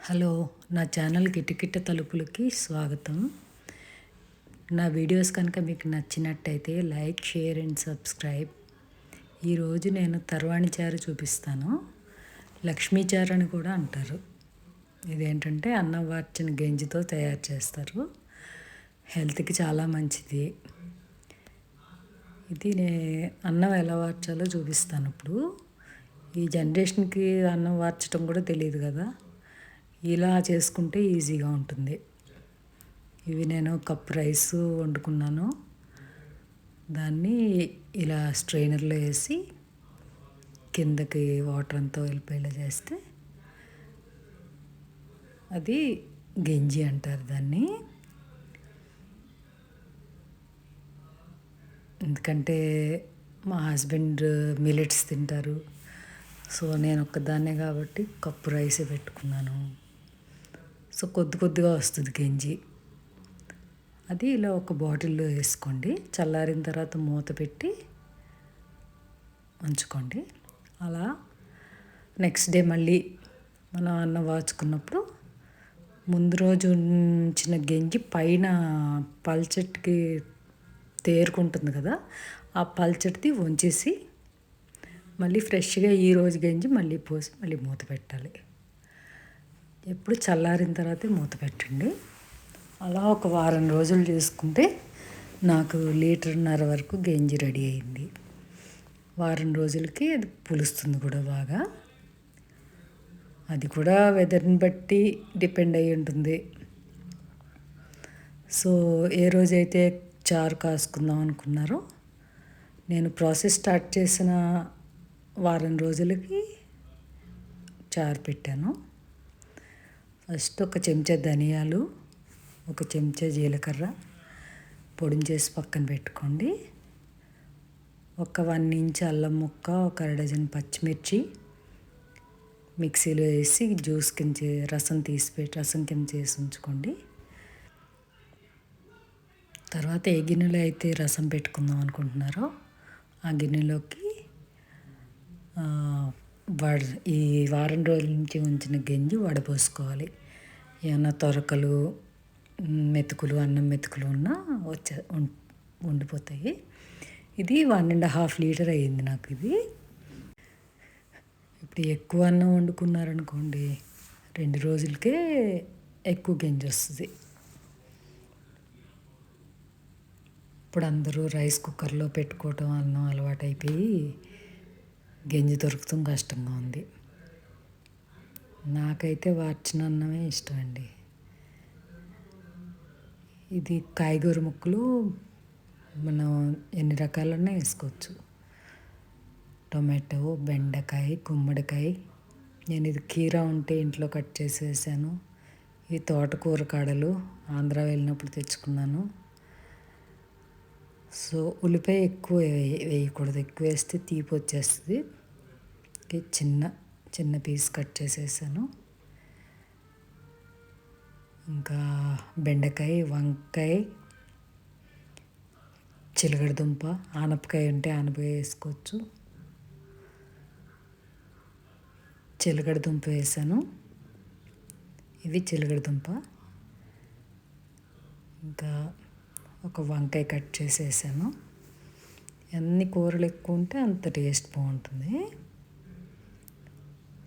Hello, నా channel కిటకిట తలుపులకి స్వాగతం. నా వీడియోస్ కనుక మీకు నచ్చినట్టయితే లైక్, షేర్ అండ్ సబ్స్క్రైబ్. ఈరోజు నేను తర్వాణి చారు చూపిస్తాను. లక్ష్మీ చారు అని కూడా అంటారు. ఇదేంటంటే అన్నం వార్చిన గంజితో తయారు చేస్తారు. హెల్త్కి చాలా మంచిది. ఇది అన్నం ఎలా వార్చాలో చూపిస్తాను. ఇప్పుడు ఈ జనరేషన్కి అన్నం వార్చడం కూడా తెలియదు కదా, ఇలా చేసుకుంటే ఈజీగా ఉంటుంది. ఇవి నేను కప్ రైస్ వండుకున్నాను. దాన్ని ఇలా స్ట్రైనర్లో వేసి కిందకి వాటర్ అంతా వెళ్ళిపోయేలా చేస్తే అది గంజి అంటారు దాన్ని. ఎందుకంటే మా హస్బెండ్ మిల్లెట్స్ తింటారు, సో నేను ఒక్కదాన్నే కాబట్టి కప్పు రైసే పెట్టుకున్నాను. సో కొద్దిగా వస్తుంది గంజి. అది ఇలా ఒక బాటిల్లో వేసుకోండి. చల్లారిన తర్వాత మూత పెట్టి ఉంచుకోండి. అలా నెక్స్ట్ డే మళ్ళీ మనం అన్నం వాచుకున్నప్పుడు ముందు రోజు ఉంచిన గంజి పైన పల్చటికి తేరుకుంటుంది కదా, ఆ పల్చటిది వంచేసి మళ్ళీ ఫ్రెష్గా ఈరోజు గంజి మళ్ళీ పోసి మళ్ళీ మూత పెట్టాలి. ఎప్పుడు చల్లారిన తర్వాతే మూత పెట్టండి. అలా ఒక వారం రోజులు చేసుకుంటే నాకు 1.5 లీటర్ వరకు గంజి రెడీ అయింది. వారం రోజులకి అది పులుస్తుంది కూడా బాగా. అది కూడా వెదర్ని బట్టి డిపెండ్ అయి ఉంటుంది. సో ఏ రోజైతే చారు కాసుకుందాం అనుకున్నారో, నేను ప్రాసెస్ స్టార్ట్ చేసిన వారం రోజులకి చారు పెట్టాను. ఫస్ట్ ఒక చెంచా ధనియాలు, ఒక చెంచా జీలకర్ర పొడిని చేసి పక్కన పెట్టుకోండి. ఒక 1 ఇంచ్ అల్లం ముక్క, ఒక 1/2 డజన్ పచ్చిమిర్చి మిక్సీలో వేసి జ్యూస్ కింద రసం కింద చేసి ఉంచుకోండి. తర్వాత ఏ గిన్నెలో అయితే రసం పెట్టుకుందాం అనుకుంటున్నారో ఆ గిన్నెలోకి ఈ వారం రోజుల నుంచి ఉంచిన గంజి వడపోసుకోవాలి. ఏమన్నా తొరకలు, మెతుకులు, అన్నం మెతుకులు ఉన్నా ఉండిపోతాయి. ఇది 1.5 లీటర్ అయ్యింది నాకు. ఇది ఇప్పుడు ఎక్కువ అన్నం వండుకున్నారనుకోండి, 2 రోజులకే ఎక్కువ గంజి వస్తుంది. ఇప్పుడు అందరూ రైస్ కుక్కర్లో పెట్టుకోవటం అన్నం అలవాటైపోయి గంజి దొరకటం కష్టంగా ఉంది. నాకైతే వార్చిన అన్నమే ఇష్టం అండి. ఇది కాయగూర ముక్కలు మనం ఎన్ని రకాలన్నా వేసుకోవచ్చు. టొమాటో, బెండకాయ, గుమ్మడికాయ. నేను ఇది కీరా ఉంటే ఇంట్లో కట్ చేసి వేసాను. ఈ తోటకూర కాడలు ఆంధ్ర వెళ్ళినప్పుడు తెచ్చుకున్నాను. సో ఉల్లిపాయ ఎక్కువ వేయకూడదు, ఎక్కువ వేస్తే తీపి వచ్చేస్తుంది. చిన్న పీస్ కట్ చేసేసాను. ఇంకా బెండకాయ, వంకాయ, చిలకడదుంప, ఆనపకాయ ఉంటే ఆనపకాయ వేసుకోవచ్చు. చిలకడదుంప వేసాను. ఇది చిలకడదుంప. ఇంకా ఒక వంకాయ కట్ చేసేసాను. ఎన్ని కూరలు ఎక్కువ ఉంటే అంత టేస్ట్ బాగుంటుంది.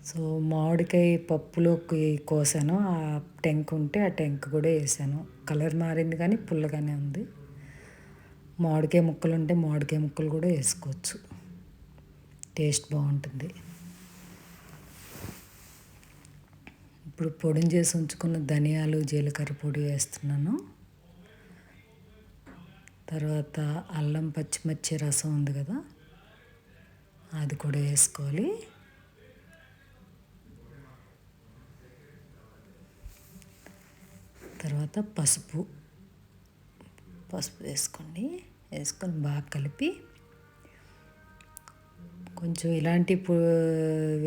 సో మామిడికాయ పప్పులోకి కోసాను. ఆ టెంక్ ఉంటే ఆ టెంక్ కూడా వేసాను. కలర్ మారింది కానీ పుల్లగానే ఉంది. మామిడికాయ ముక్కలు ఉంటే మామిడికాయ ముక్కలు కూడా వేసుకోవచ్చు, టేస్ట్ బాగుంటుంది. ఇప్పుడు పొడిని చేసి ఉంచుకున్న ధనియాలు, జీలకర్ర పొడి వేస్తున్నాను. తర్వాత అల్లం పచ్చిమిర్చి రసం ఉంది కదా, అది కూడా వేసుకోవాలి. తర్వాత పసుపు వేసుకోండి. వేసుకొని బాగా కలిపి కొంచెం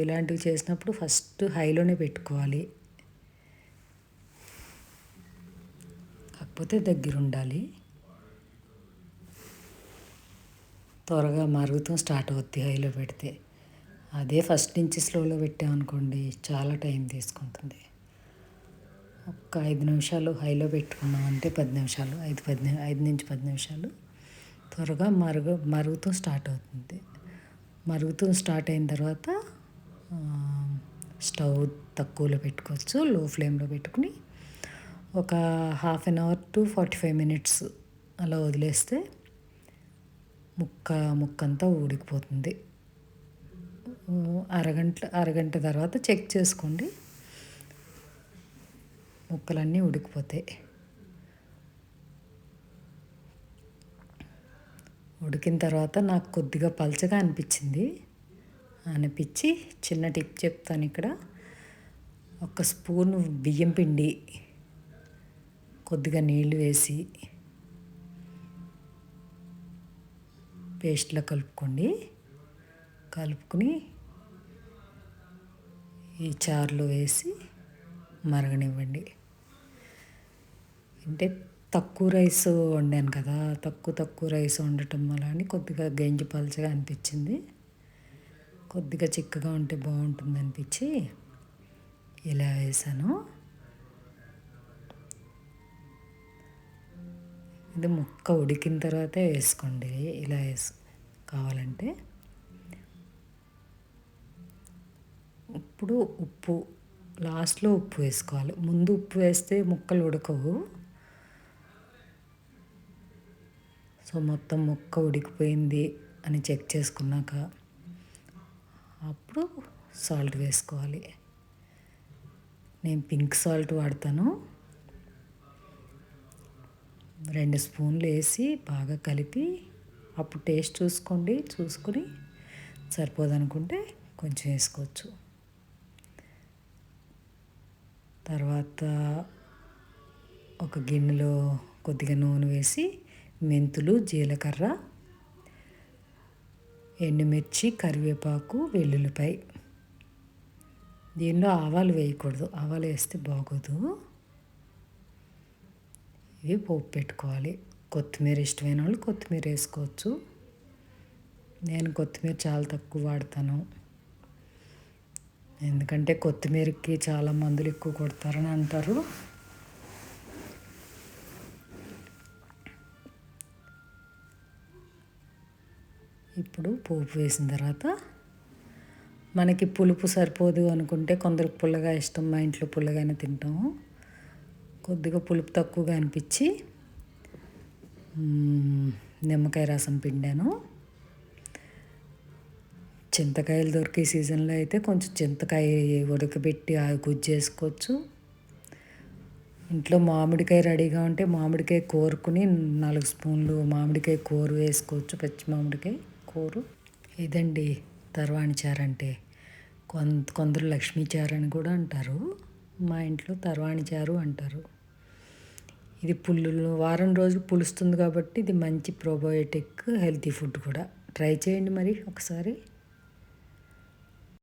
ఇలాంటివి చేసినప్పుడు ఫస్ట్ హైలోనే పెట్టుకోవాలి, కాకపోతే దగ్గర ఉండాలి. త్వరగా మరుగుతాం స్టార్ట్ అవుద్ది హైలో పెడితే. అదే ఫస్ట్ నుంచి స్లోలో పెట్టామనుకోండి చాలా టైం తీసుకుంటుంది. ఒక 5 నిమిషాలు హైలో పెట్టుకున్నామంటే 10 నిమిషాలు 5 నుంచి 10 నిమిషాలు త్వరగా మరుగుతూ స్టార్ట్ అవుతుంది. మరుగుతూ స్టార్ట్ అయిన తర్వాత స్టవ్ తక్కువలో పెట్టుకోవచ్చు. లో ఫ్లేమ్లో పెట్టుకుని ఒక half an hour to 45 minutes అలా వదిలేస్తే ముక్కంతా ఉడికిపోతుంది. అరగంట తర్వాత చెక్ చేసుకోండి, ముక్కలన్నీ ఉడికిపోతాయి. ఉడికిన తర్వాత నాకు కొద్దిగా పలచగా అనిపించి చిన్న టిప్ చెప్తాను ఇక్కడ. ఒక స్పూను బియ్యం పిండి కొద్దిగా నీళ్ళు వేసి పేస్ట్లో కలుపుకుని ఈ చారులో వేసి మరగనివ్వండి. అంటే తక్కువ రైస్ వండాను కదా, తక్కువ రైస్ వండటం వల్ల అని కొద్దిగా గంజి పలచగా అనిపించింది. కొద్దిగా చిక్కగా ఉంటే బాగుంటుంది అనిపించి ఇలా వేసాను. ఇది ముక్క ఉడికిన తర్వాతే వేసుకోండి. ఇలా కావాలంటే ఇప్పుడు ఉప్పు లాస్ట్లో ఉప్పు వేసుకోవాలి. ముందు ఉప్పు వేస్తే ముక్కలు ఉడకవు. సో మొత్తం ముక్క ఉడికిపోయింది అని చెక్ చేసుకున్నాక అప్పుడు సాల్ట్ వేసుకోవాలి. నేను పింక్ సాల్ట్ వాడతాను. 2 స్పూన్లు వేసి బాగా కలిపి అప్పుడు టేస్ట్ చూసుకుని సరిపోదనుకుంటే కొంచెం వేసుకోవచ్చు. తర్వాత ఒక గిన్నెలో కొద్దిగా నూనె వేసి మెంతులు, జీలకర్ర, ఎండుమిర్చి, కరివేపాకు, వెల్లుల్లిపాయ. దీనిలో ఆవాలు వేయకూడదు, ఆవాలు వేస్తే బాగోదు. ఇవి పోపు పెట్టుకోవాలి. కొత్తిమీర ఇష్టమైన వాళ్ళు కొత్తిమీర వేసుకోవచ్చు. నేను కొత్తిమీర చాలా తక్కువ వాడతాను, ఎందుకంటే కొత్తిమీరకి చాలా మందులు ఎక్కువ కొడతారని అంటారు. ఇప్పుడు పోపు వేసిన తర్వాత మనకి పులుపు సరిపోదు అనుకుంటే కొందరికి పుల్లగా ఇష్టం, మా ఇంట్లో పుల్లగానే తింటాము. కొద్దిగా పులుపు తక్కువగా అనిపించి నిమ్మకాయ రసం పిండాను. చింతకాయలు దొరికే సీజన్లో అయితే కొంచెం చింతకాయ ఉడకబెట్టి ఆ గుజ్జు వేసుకోవచ్చు. ఇంట్లో మామిడికాయ రెడీగా ఉంటే మామిడికాయ కోరుకుని 4 స్పూన్లు మామిడికాయ కూర వేసుకోవచ్చు, పచ్చి మామిడికాయ కూర. ఇదండి తర్వాణి చారు అంటే. కొందరు లక్ష్మీ చారు అని కూడా అంటారు. మా ఇంట్లో తర్వాణి చారు అంటారు. ఇది వారం రోజులు పులుస్తుంది కాబట్టి ఇది మంచి ప్రోబయోటిక్ హెల్తీ ఫుడ్ కూడా. ట్రై చేయండి మరి ఒకసారి.